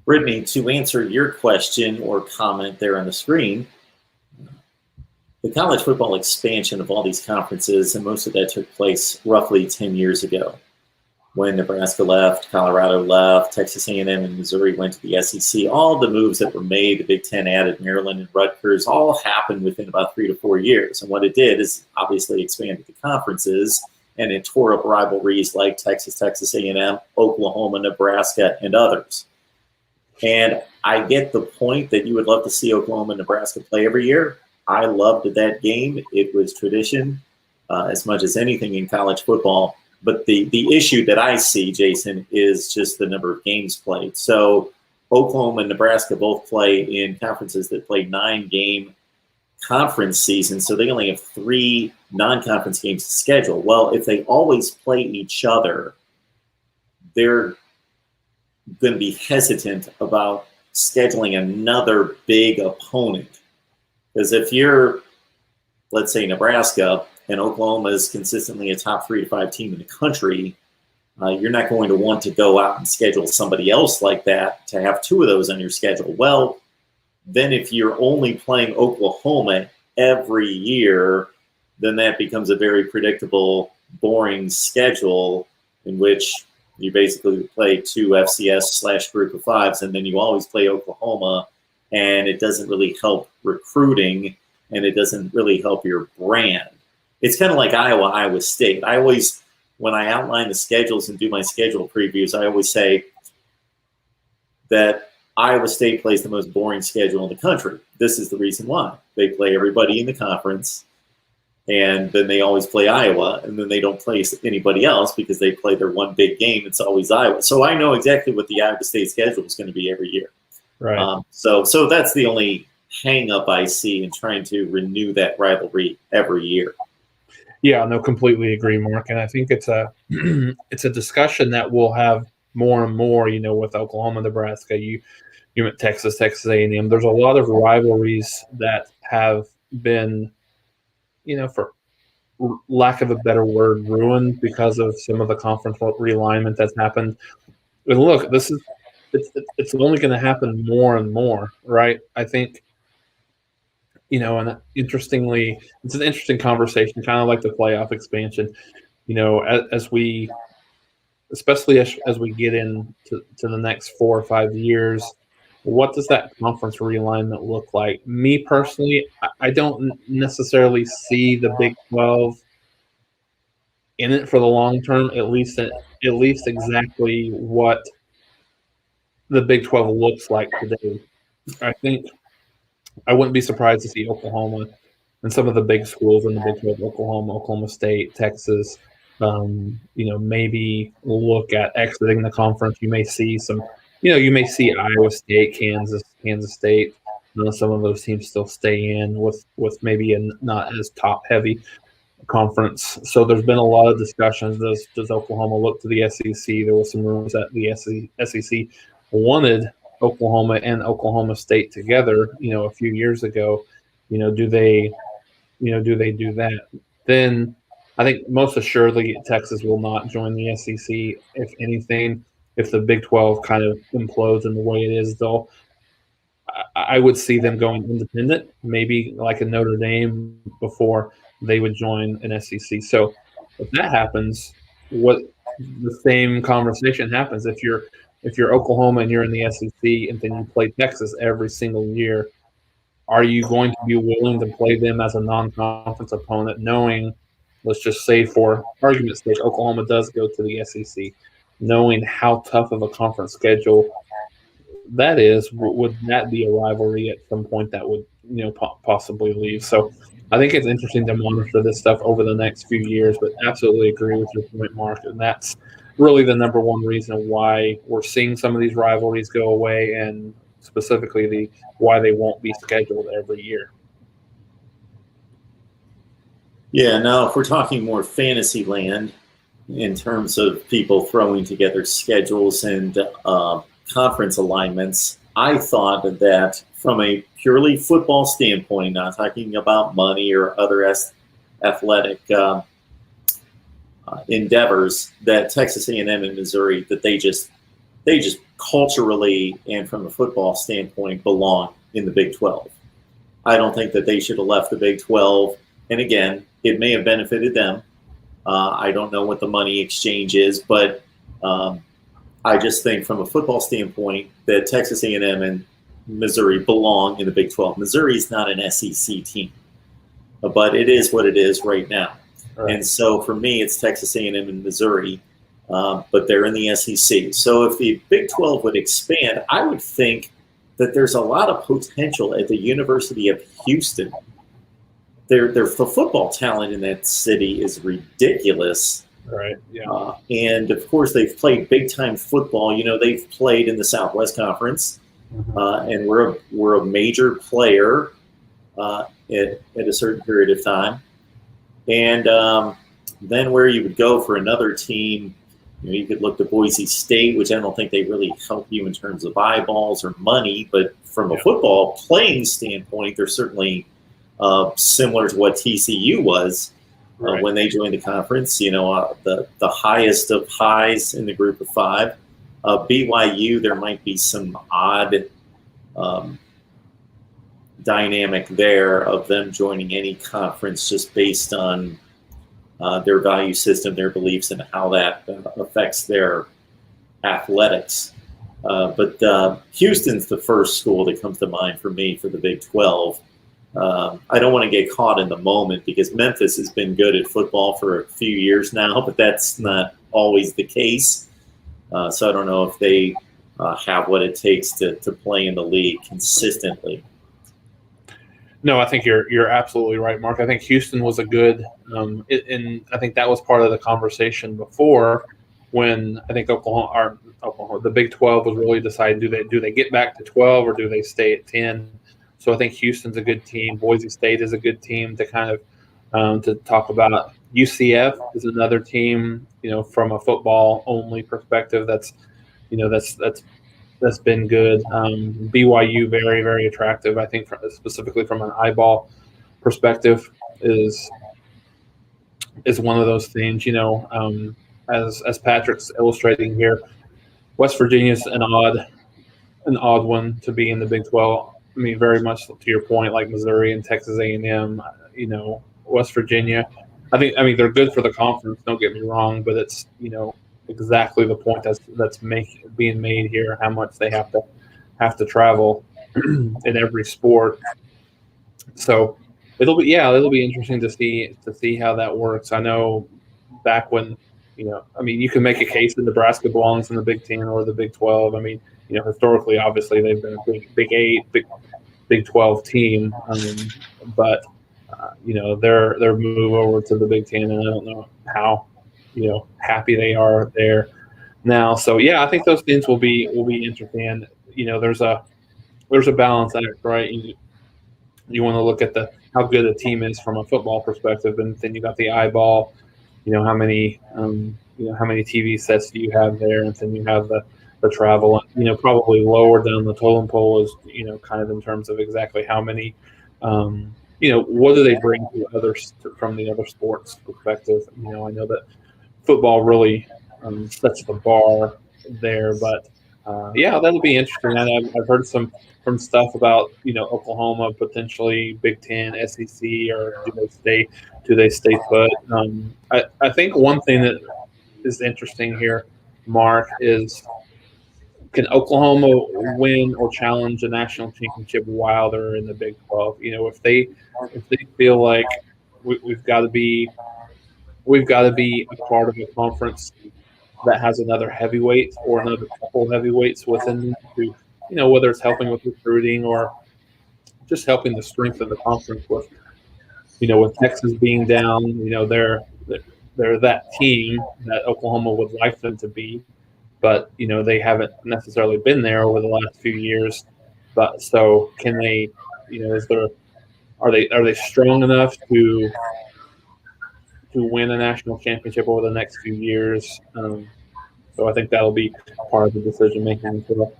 Brittany, to answer your question or comment there on the screen, the college football expansion of all these conferences, and most of that took place roughly 10 years ago. When Nebraska left, Colorado left, Texas A&M and Missouri went to the SEC, all the moves that were made, the Big Ten added Maryland and Rutgers, all happened within about 3 to 4 years. And what it did is obviously expanded the conferences, and it tore up rivalries like Texas, Texas A&M, Oklahoma, Nebraska, and others. And I get the point that you would love to see Oklahoma and Nebraska play every year. I loved that game. It was tradition as much as anything in college football. But the issue that I see, Jason, is just the number of games played. So Oklahoma and Nebraska both play in conferences that play 9-game conference seasons. So they only have 3 non-conference games to schedule. Well, if they always play each other, they're going to be hesitant about scheduling another big opponent. Because if you're, let's say, Nebraska, and Oklahoma is consistently a top 3 to 5 team in the country, you're not going to want to go out and schedule somebody else like that to have 2 of those on your schedule. Well, then if you're only playing Oklahoma every year, then that becomes a very predictable, boring schedule in which you basically play 2 FCS/group of 5s, and then you always play Oklahoma, and it doesn't really help recruiting, and it doesn't really help your brand. It's kind of like Iowa State. I always, when I outline the schedules and do my schedule previews, I always say that Iowa State plays the most boring schedule in the country. This is the reason why. They play everybody in the conference, and then they always play Iowa, and then they don't play anybody else because they play their one big game. It's always Iowa. So I know exactly what the Iowa State schedule is going to be every year. Right. So that's the only hang up I see in trying to renew that rivalry every year. Yeah, no, completely agree, Mark. And I think it's a it's a discussion that we'll have more and more. You know, with Oklahoma, Nebraska, you went Texas A&M. There's a lot of rivalries that have been, you know, for lack of a better word, ruined because of some of the conference realignment that's happened. And look, it's only going to happen more and more, right? I think. You know, and interestingly, it's an interesting conversation, kind of like the playoff expansion. You know, as we, especially as we get into the next 4 or 5 years, what does that conference realignment look like? Me personally, I don't necessarily see the Big 12 in it for the long term. At least exactly what the Big 12 looks like today. I think. I wouldn't be surprised to see Oklahoma and some of the big schools in the Big 12, Oklahoma State, Texas, maybe look at exiting the conference. You may see you may see Iowa State, Kansas State. Some of those teams still stay in with maybe a not as top-heavy conference. So there's been a lot of discussions. Does Oklahoma look to the SEC? There was some rumors that the SEC wanted Oklahoma and Oklahoma State together, a few years ago. Do they do that? Then I think most assuredly Texas will not join the SEC. If anything, if the Big 12 kind of implodes in the way it is, I would see them going independent, maybe like a Notre Dame before they would join an SEC. So if that happens, what the same conversation happens if you're Oklahoma and you're in the SEC and then you play Texas every single year, are you going to be willing to play them as a non-conference opponent, knowing, let's just say for argument's sake, Oklahoma does go to the SEC, knowing how tough of a conference schedule that is? Would that be a rivalry at some point that would possibly leave? So I think it's interesting to monitor this stuff over the next few years, but absolutely agree with your point, Mark, and that's really the number one reason why we're seeing some of these rivalries go away, and specifically why they won't be scheduled every year. Yeah, now if we're talking more fantasy land in terms of people throwing together schedules and conference alignments, I thought that from a purely football standpoint, not talking about money or other athletic endeavors, that Texas A&M and Missouri, that they just they just culturally and from a football standpoint belong in the Big 12. I don't think that they should have left the Big 12. And again, it may have benefited them. I don't know what the money exchange is, but I just think from a football standpoint that Texas A&M and Missouri belong in the Big 12. Missouri is not an SEC team, but it is what it is right now. Right. And so for me, it's Texas A&M and Missouri, but they're in the SEC. So if the Big 12 would expand, I would think that there's a lot of potential at the University of Houston. The football talent in that city is ridiculous. Right. Yeah. And of course, they've played big time football. You know, they've played in the Southwest Conference, and we're a major player at a certain period of time. And then where you would go for another team, you could look to Boise State, which I don't think they really help you in terms of eyeballs or money, but from a football playing standpoint, they're certainly similar to what TCU was when they joined the conference. You know, the highest of highs in the group of five. BYU, there might be some odd dynamic there of them joining any conference just based on their value system, their beliefs, and how that affects their athletics. But Houston's the first school that comes to mind for me for the Big 12. I don't want to get caught in the moment because Memphis has been good at football for a few years now, but that's not always the case. So I don't know if they have what it takes to play in the league consistently. No, I think you're absolutely right, Mark. I think Houston was a good, and I think that was part of the conversation before when I think Oklahoma, the Big 12 was really deciding do they get back to 12 or do they stay at 10? So I think Houston's a good team. Boise State is a good team to kind of to talk about. UCF is another team, you know, from a football only perspective. That's been good. BYU, very, very attractive. I think specifically from an eyeball perspective is one of those things. You know, as Patrick's illustrating here, West Virginia's an odd one to be in the Big 12. I mean, very much to your point, like Missouri and Texas A&M. You know, West Virginia. I mean they're good for the conference. Don't get me wrong, but it's, you know, exactly the point that's being made here. How much they have to travel in every sport. So it'll be interesting to see how that works. I know back when, you know, I mean, you can make a case that Nebraska belongs in the Big 10 or the Big 12. I mean, you know, historically, obviously, they've been a Big 8, Big 12 team, but you know, their move over to the Big 10, and I don't know how, you know, happy they are there now. So yeah, I think those things will be interesting. And, you know, there's a balance act, right? You want to look at how good a team is from a football perspective, and then you got the eyeball. You know, how many TV sets do you have there, and then you have the travel. You know, probably lower down the totem pole is, you know, kind of in terms of exactly how many. You know, what do they bring to others from the other sports perspective? You know, I know that football really sets the bar there, but yeah, that'll be interesting. And I've heard some stuff about, you know, Oklahoma potentially Big 10, SEC, or do they stay put? I think one thing that is interesting here, Mark, is can Oklahoma win or challenge a national championship while they're in the Big 12? You know, if they feel like we've got to be a part of a conference that has another heavyweight or another couple heavyweights within them to, you know, whether it's helping with recruiting or just helping the strength of the conference with, you know, with Texas being down, you know, they're that team that Oklahoma would like them to be. But, you know, they haven't necessarily been there over the last few years. But so can they, you know, are they strong enough to win a national championship over the next few years? So I think that'll be part of the decision making as well.